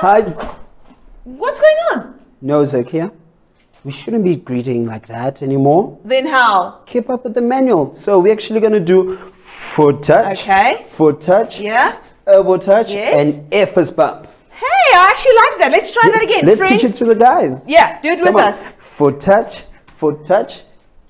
Hi. What's going on? No, Zakia. We shouldn't be greeting like that anymore. Then how? Keep up with the manual. So we're actually going to do foot touch. Okay. Foot touch. Yeah. Elbow touch. Yes. And fist bump. Hey, I actually like that. Let's try that again. Let's friends. teach it to the guys. Yeah, do it with us. Foot touch,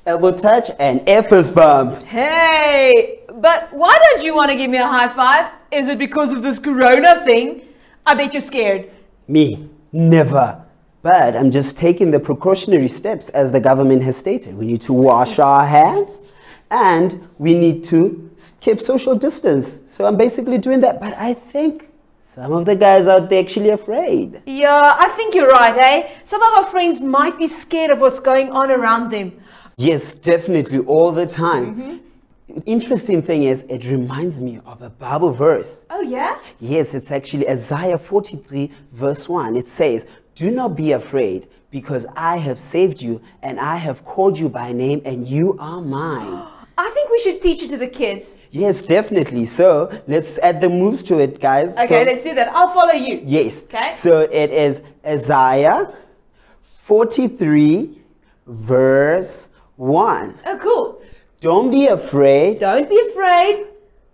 elbow touch, and fist bump. Hey, but why don't you want to give me a high five? Is it because of this corona thing? I bet you're scared. Me? Never. But I'm just taking the precautionary steps as the government has stated. We need to wash our hands and we need to keep social distance. So I'm basically doing that. But I think some of the guys out there actually afraid. Yeah, I think you're right, eh? Some of our friends might be scared of what's going on around them. Yes, definitely, all the time. Interesting thing is, it reminds me of a Bible verse. Oh, yeah? Yes, it's actually Isaiah 43 verse 1. It says, "Do not be afraid, because I have saved you, and I have called you by name, and you are mine." I think we should teach it to the kids. Yes, definitely. So let's add the moves to it, guys. Okay, let's do that. I'll follow you. Yes. Okay. So it is Isaiah 43 verse 1. Oh, cool. Don't be afraid, Don't be afraid.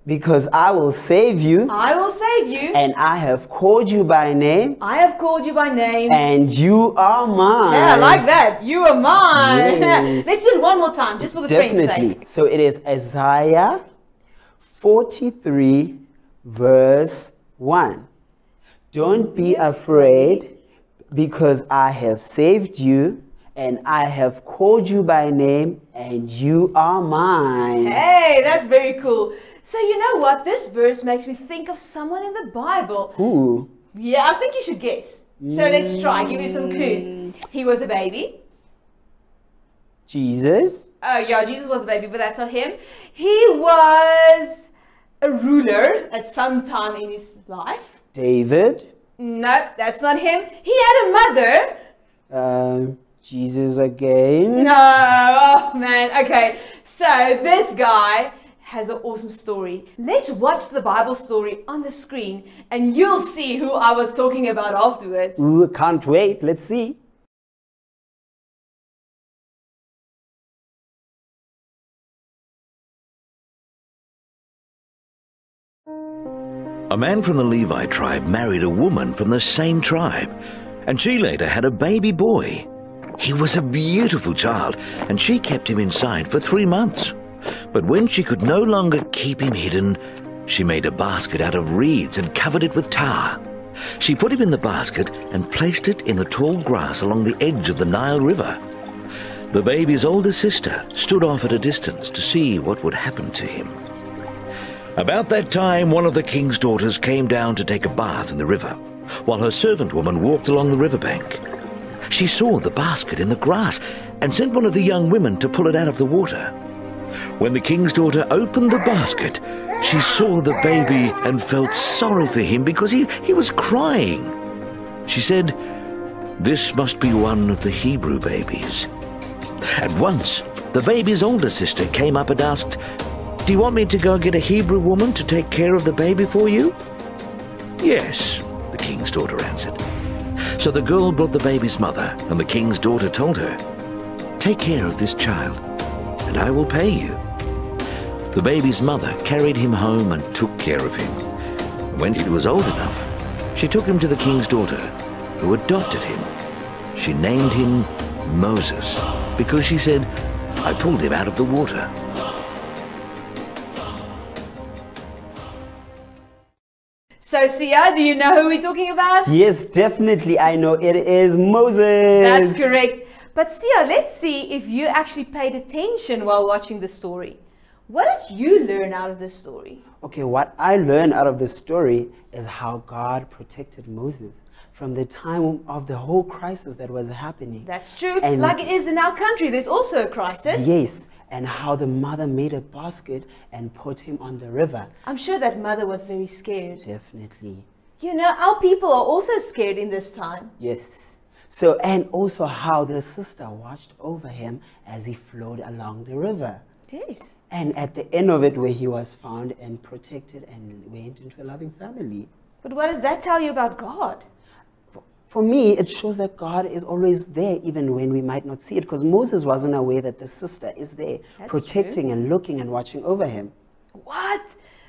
because I will save you, I will save you. and I have called you by name, I have called you by name. and you are mine. Yeah, I like that. You are mine. Yay. Let's do it one more time, just for the friends' Definitely. sake. So it is Isaiah 43 verse 1. Don't be afraid, because I have saved you, and I have called you by name, and you are mine. Hey, that's very cool. So you know what? This verse makes me think of someone in the Bible. Who? Yeah, I think you should guess. So let's try. Give you some clues. He was a baby. Jesus? Oh yeah, Jesus was a baby, but that's not him. He was a ruler at some time in his life. David? No, that's not him. He had a mother. Jesus again? No, oh man. Okay, so this guy has an awesome story. Let's watch the Bible story on the screen and you'll see who I was talking about afterwards. Ooh, can't wait. Let's see. A man from the Levi tribe married a woman from the same tribe, and she later had a baby boy. He was a beautiful child, and she kept him inside for 3 months. But when she could no longer keep him hidden, she made a basket out of reeds and covered it with tar. She put him in the basket and placed it in the tall grass along the edge of the Nile River. The baby's older sister stood off at a distance to see what would happen to him. About that time, one of the king's daughters came down to take a bath in the river, while her servant woman walked along the riverbank. She saw the basket in the grass and sent one of the young women to pull it out of the water. When the king's daughter opened the basket, she saw the baby and felt sorry for him because he was crying. She said, "This must be one of the Hebrew babies." At once, the baby's older sister came up and asked, "Do you want me to go get a Hebrew woman to take care of the baby for you?" "Yes," the king's daughter answered. So the girl brought the baby's mother, and the king's daughter told her, "Take care of this child, and I will pay you." The baby's mother carried him home and took care of him. When he was old enough, she took him to the king's daughter, who adopted him. She named him Moses, because she said, "I pulled him out of the water." So Sia, do you know who we're talking about? Yes, definitely. I know it is Moses. That's correct. But Sia, let's see if you actually paid attention while watching the story. What did you learn out of this story? Okay, what I learned out of this story is how God protected Moses from the time of the whole crisis that was happening. That's true. And like it is in our country, there's also a crisis. Yes, and how the mother made a basket and put him on the river. I'm sure that mother was very scared. Definitely. You know, our people are also scared in this time. Yes. So, and also how the sister watched over him as he flowed along the river. Yes. And at the end of it, where he was found and protected and went into a loving family. But what does that tell you about God? For me, it shows that God is always there even when we might not see it, because Moses wasn't aware that the sister is there, That's protecting true. and looking and watching over him. What?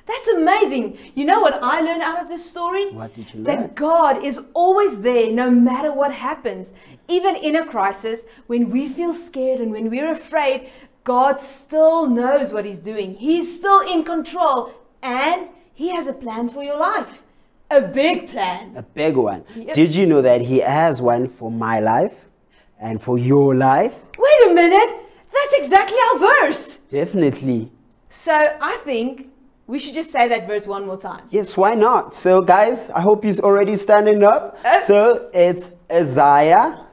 That's amazing. You know what I learned out of this story? What did you learn? That God is always there no matter what happens. Even in a crisis, when we feel scared and when we're afraid, God still knows what He's doing. He's still in control and He has a plan for your life. A big plan. A big one. Yep. Did you know that He has one for my life and for your life? Wait a minute. That's exactly our verse. Definitely. So I think we should just say that verse one more time. Yes, why not? So guys, I hope he's already standing up. Oh. So it's Isaiah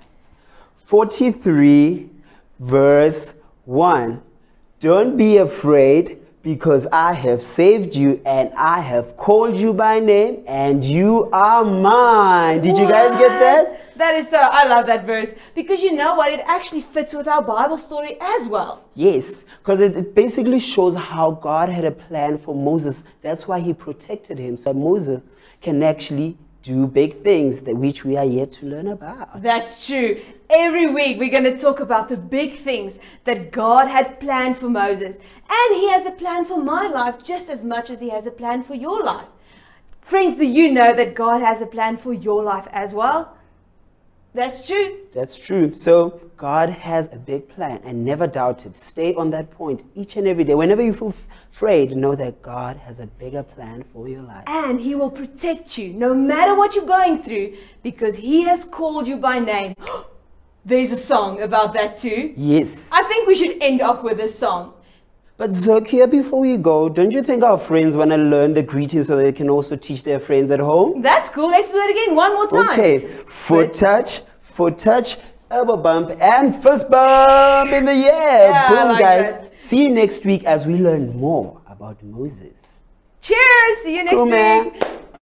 43 verse 1. Don't be afraid, because I have saved you and I have called you by name and you are mine. Did you guys get that? That is so, I love that verse, because you know what, it actually fits with our Bible story as well. Yes, because it basically shows how God had a plan for Moses. That's why He protected him, so Moses can actually do big things that which we are yet to learn about. That's true. Every week we're going to talk about the big things that God had planned for Moses. And He has a plan for my life just as much as He has a plan for your life. Friends, do you know that God has a plan for your life as well? That's true. That's true. So God has a big plan, and never doubt it. Stay on that point each and every day. Whenever you feel afraid, know that God has a bigger plan for your life. And He will protect you no matter what you're going through, because He has called you by name. There's a song about that too. Yes. I think we should end off with this song. But Zokia, before we go, don't you think our friends want to learn the greetings so they can also teach their friends at home? That's cool. Let's do it again one more time. Okay. Foot touch, elbow bump, and fist bump in the air. Yeah, I Boom, like guys. that. See you next week as we learn more about Moses. Cheers. See you next Cool, man. week.